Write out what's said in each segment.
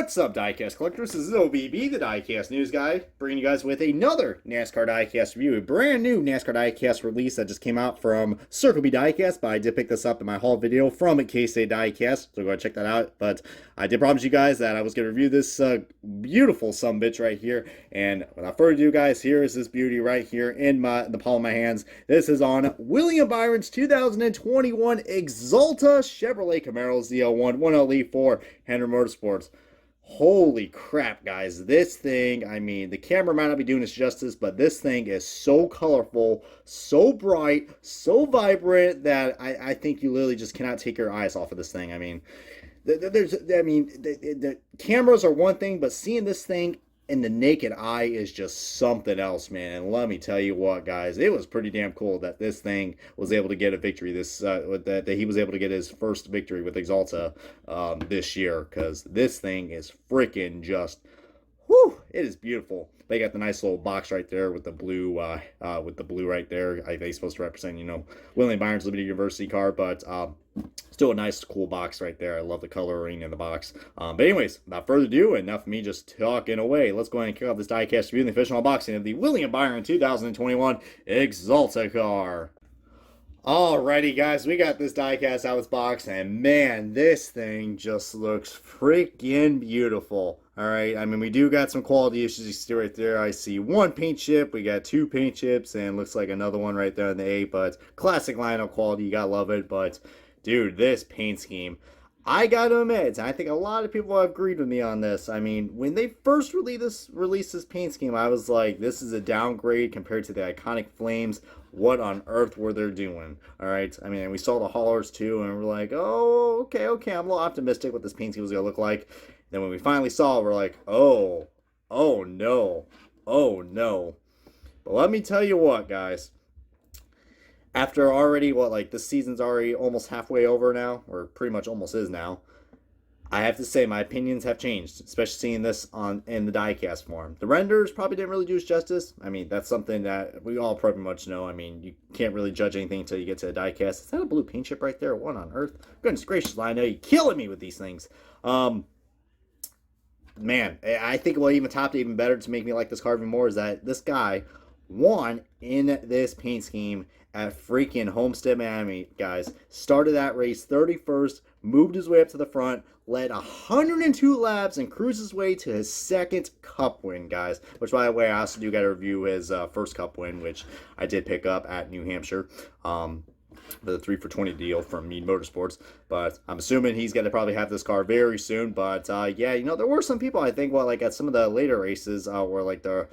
What's up, Diecast collectors? This is OBB, the Diecast News Guy, bringing you guys with another NASCAR Diecast review. A brand new NASCAR Diecast release that just came out from Circle B Diecast, but I did pick this up in my haul video from K-State Diecast, so go ahead and check that out. But I did promise you guys that I was going to review this beautiful sumbitch right here. And without further ado, guys, here is this beauty right here in the palm of my hands. This is on William Byron's 2021 Axalta Chevrolet Camaro ZL1 1LE for Henry Motorsports. Holy crap, guys. This thing, I mean, the camera might not be doing this justice, but this thing is so colorful, so bright, so vibrant that I think you literally just cannot take your eyes off of this thing. I mean, the cameras are one thing, but seeing this thing in the naked eye is just something else, man. And let me tell you what, guys, it was pretty damn cool that this thing was able to get a victory. That he was able to get his first victory with Axalta this year, because this thing is freaking just, whew, it is beautiful. They got the nice little box right there with the blue, right there. I think it's supposed to represent, you know, William Byron's Liberty University car, but still a nice, cool box right there. I love the coloring in the box. But anyways, without further ado, enough of me just talking away. Let's go ahead and kick off this diecast review and the official unboxing of the William Byron 2021 Axalta car. Alrighty, guys, we got this diecast out of its box, and man, this thing just looks freaking beautiful. Alright, I mean, we do got some quality issues. You see right there, I see one paint chip, we got two paint chips, and looks like another one right there in the A, but classic lineup quality, you gotta love it. But dude, this paint scheme, I gotta admit, I think a lot of people have agreed with me on this. I mean, when they first released this paint scheme, I was like, this is a downgrade compared to the iconic Flames. What on earth were they doing? All right, I mean, we saw the haulers too, and we're like, oh, okay, I'm a little optimistic what this paint scheme was gonna look like. Then when we finally saw it, we're like, oh no. But let me tell you what, guys. After already, this season's already almost halfway over now, or pretty much almost is now, I have to say my opinions have changed, especially seeing this in the diecast form. The renders probably didn't really do it justice. I mean, that's something that we all pretty much know. I mean, you can't really judge anything until you get to the diecast. Is that a blue paint chip right there? What on earth? Goodness gracious, I know you're killing me with these things. Man, I think what even topped it even better to make me like this car even more is that this guy won in this paint scheme at freaking Homestead, Miami, guys. Started that race 31st, moved his way up to the front, led 102 laps, and cruised his way to his second cup win, guys. Which, by the way, I also do got to review his first cup win, which I did pick up at New Hampshire. The 3 for 20 deal from Mead Motorsports, but I'm assuming he's going to probably have this car very soon. But yeah, you know, there were some people, I think, well, like at some of the later races, or like the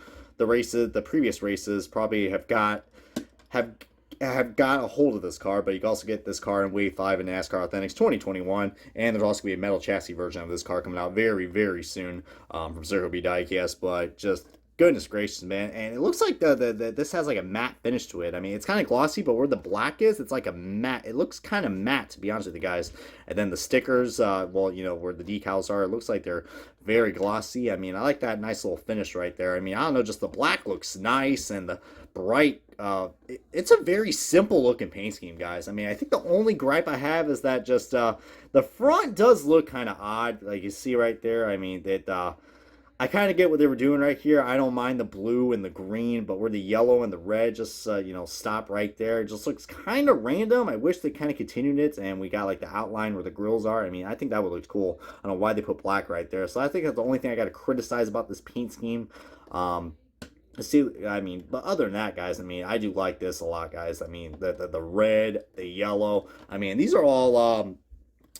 previous races, probably have got a hold of this car. But you can also get this car in Wave 5 in NASCAR Authentics 2021, and there's also going to be a metal chassis version of this car coming out very, very soon from Circle B Diecast. But just goodness gracious, man. And it looks like this has like a matte finish to it. I mean, it's kind of glossy, but where the black is, it's like a matte. It looks kind of matte, to be honest with you guys. And then the stickers, well, you know, where the decals are, it looks like they're very glossy. I mean, I like that nice little finish right there. I mean, I don't know, just the black looks nice, and the bright, it's a very simple looking paint scheme, guys. I mean, I think the only gripe I have is that just the front does look kind of odd, like you see right there. I mean, that I kind of get what they were doing right here. I don't mind the blue and the green, but where the yellow and the red just, you know, stop right there, it just looks kind of random. I wish they kind of continued it, and we got like the outline where the grills are. I mean, I think that would look cool. I don't know why they put black right there. So I think that's the only thing I got to criticize about this paint scheme. See, I mean, but other than that, guys, I mean, I do like this a lot, guys. I mean, the red, the yellow, I mean, these are all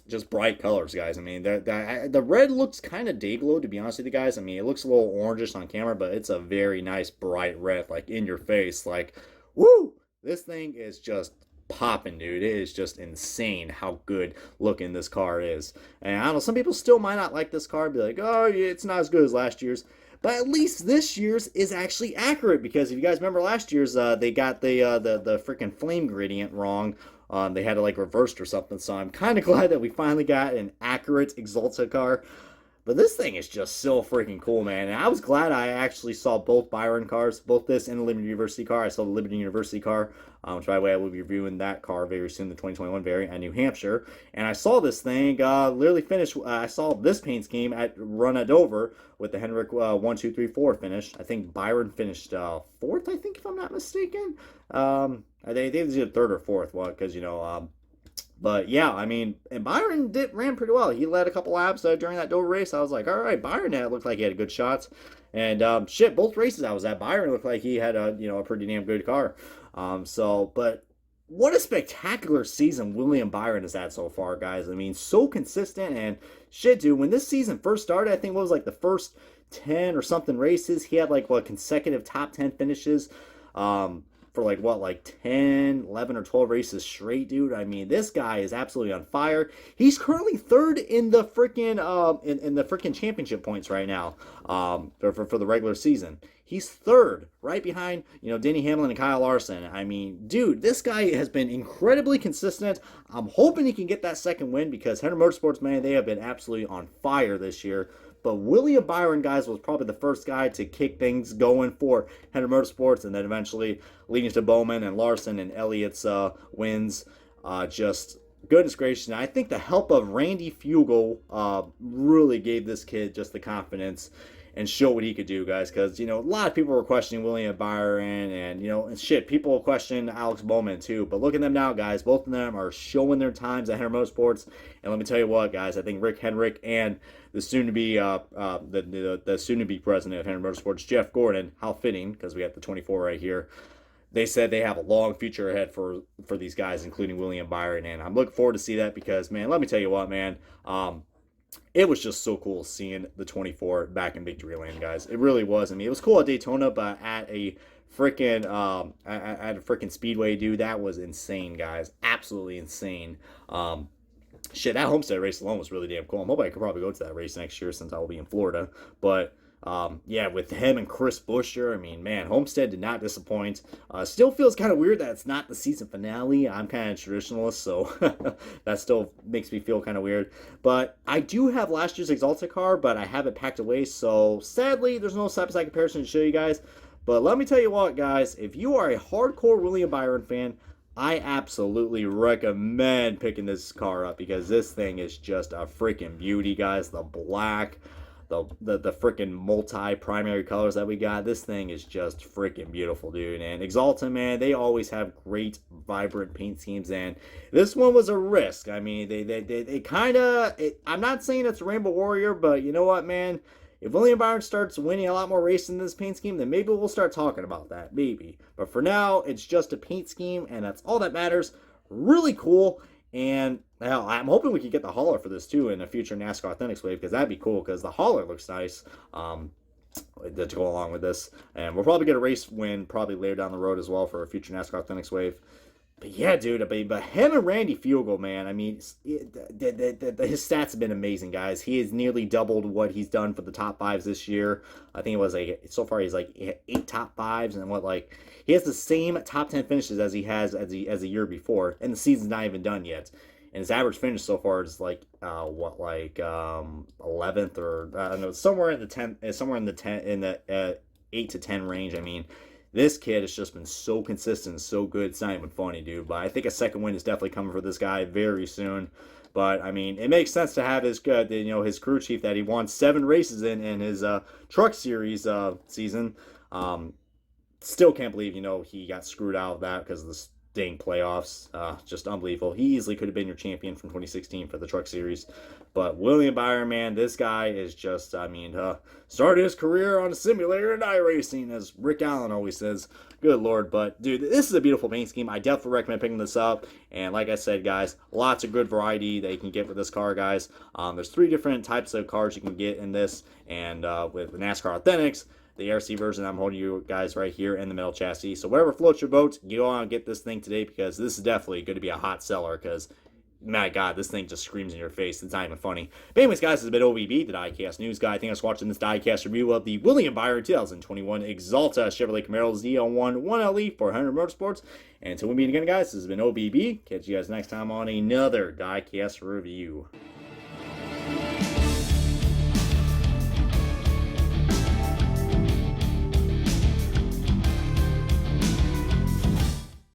just bright colors, guys. I mean, the red looks kind of day glow, to be honest with you guys. I mean, it looks a little orangish on camera, but it's a very nice bright red, like in your face. Like, woo! This thing is just popping, dude. It is just insane how good looking this car is. And I don't know, some people still might not like this car, be like, oh, yeah, it's not as good as last year's. But at least this year's is actually accurate, because if you guys remember last year's, they got the freaking flame gradient wrong. They had it like reversed or something. So I'm kind of glad that we finally got an accurate Axalta car. But this thing is just so freaking cool, man. And I was glad I actually saw both Byron cars, both this and the Liberty University car. I saw the Liberty University car, which, by the way, I will be reviewing that car very soon, the 2021 variant at New Hampshire. And I saw this thing literally finish. I saw this paint scheme run at Dover with the Henrik 1, 2, 3, 4 finish. I think Byron finished fourth, I think, if I'm not mistaken. They did third or fourth one because, but yeah, I mean, and Byron ran pretty well. He led a couple laps during that Dover race. I was like, all right, Byron looked like he had good shots. And both races I was at, Byron looked like he had a pretty damn good car. But what a spectacular season William Byron has had so far, guys. I mean, so consistent and dude. When this season first started, I think what was like the first 10 or something races, he had consecutive top 10 finishes. For 10, 11, or 12 races straight, dude. I mean, this guy is absolutely on fire. He's currently third in the freaking in the freaking championship points right now. For the regular season. He's third, right behind, Denny Hamlin and Kyle Larson. I mean, dude, this guy has been incredibly consistent. I'm hoping he can get that second win because Henry Motorsports, man, they have been absolutely on fire this year. But William Byron, guys, was probably the first guy to kick things going for Henry Motorsports, and then eventually leading to Bowman and Larson and Elliott's wins. Just goodness gracious. And I think the help of Randy Fugel really gave this kid just the confidence and show what he could do, guys. Because, a lot of people were questioning William Byron and, people question Alex Bowman too. But look at them now, guys. Both of them are showing their times at Henry Motorsports. And let me tell you what, guys, I think Rick Hendrick and the soon-to-be the soon-to-be president of Henry Motorsports, Jeff Gordon, how fitting, because we got the 24 right here. They said they have a long future ahead for these guys, including William Byron. And I'm looking forward to see that because, man, let me tell you what, man. It was just so cool seeing the 24 back in Victory Lane, guys. It really was. I mean, it was cool at Daytona, but at a freaking speedway, dude, that was insane, guys. Absolutely insane. That Homestead race alone was really damn cool. I'm hoping I could probably go to that race next year since I will be in Florida. But with him and Chris Buescher, I mean, man, Homestead did not disappoint. Still feels kind of weird that it's not the season finale. I'm kind of a traditionalist, so that still makes me feel kind of weird. But I do have last year's Axalta car, but I have it packed away, so sadly, there's no side-by-side comparison to show you guys. But let me tell you what, guys, if you are a hardcore William Byron fan, I absolutely recommend picking this car up because this thing is just a freaking beauty, guys. The black, the freaking multi-primary colors that we got. This thing is just freaking beautiful, dude. And Axalta, man, they always have great, vibrant paint schemes. And this one was a risk. I mean, they kind of... I'm not saying it's Rainbow Warrior, but you know what, man? If William Byron starts winning a lot more races in this paint scheme, then maybe we'll start talking about that. Maybe. But for now, it's just a paint scheme, and that's all that matters. Really cool. And hell, I'm hoping we could get the hauler for this too in a future NASCAR Authentics wave, because that'd be cool, because the hauler looks nice to go along with this. And we'll probably get a race win probably later down the road as well for a future NASCAR Authentics wave. But yeah, dude, but him and Randy Fugel, man, I mean, his stats have been amazing, guys. He has nearly doubled what he's done for the top fives this year. I think it was so far he's 8 top fives, and he has the same top 10 finishes as he has as the year before, and the season's not even done yet. And his average finish so far is 11th or I don't know, somewhere in the 8 to 10 range. I mean, this kid has just been so consistent, so good. It's not even funny, dude. But I think a second win is definitely coming for this guy very soon. But I mean, it makes sense to have his crew chief that he won 7 races in his truck series season. Still can't believe he got screwed out of that because of the dang playoffs. Just unbelievable. He easily could have been your champion from 2016 for the truck series. But William Byron, man, this guy is just, started his career on a simulator and iRacing, as Rick Allen always says. Good Lord. But, dude, this is a beautiful paint scheme. I definitely recommend picking this up. And like I said, guys, lots of good variety that you can get with this car, guys. There's 3 different types of cars you can get in this. And with the NASCAR Authentics, the RC version I'm holding you guys right here in the metal chassis. So whatever floats your boat, go on and get this thing today, because this is definitely going to be a hot seller, because my God, this thing just screams in your face. It's not even funny. But anyways, guys, this has been OBB, the Diecast News Guy. Thanks for watching this Diecast review of the William Byron 2021 Axalta Chevrolet Camaro ZL1 1LE for 100 Motorsports. And until we meet again, guys, this has been OBB. Catch you guys next time on another Diecast review.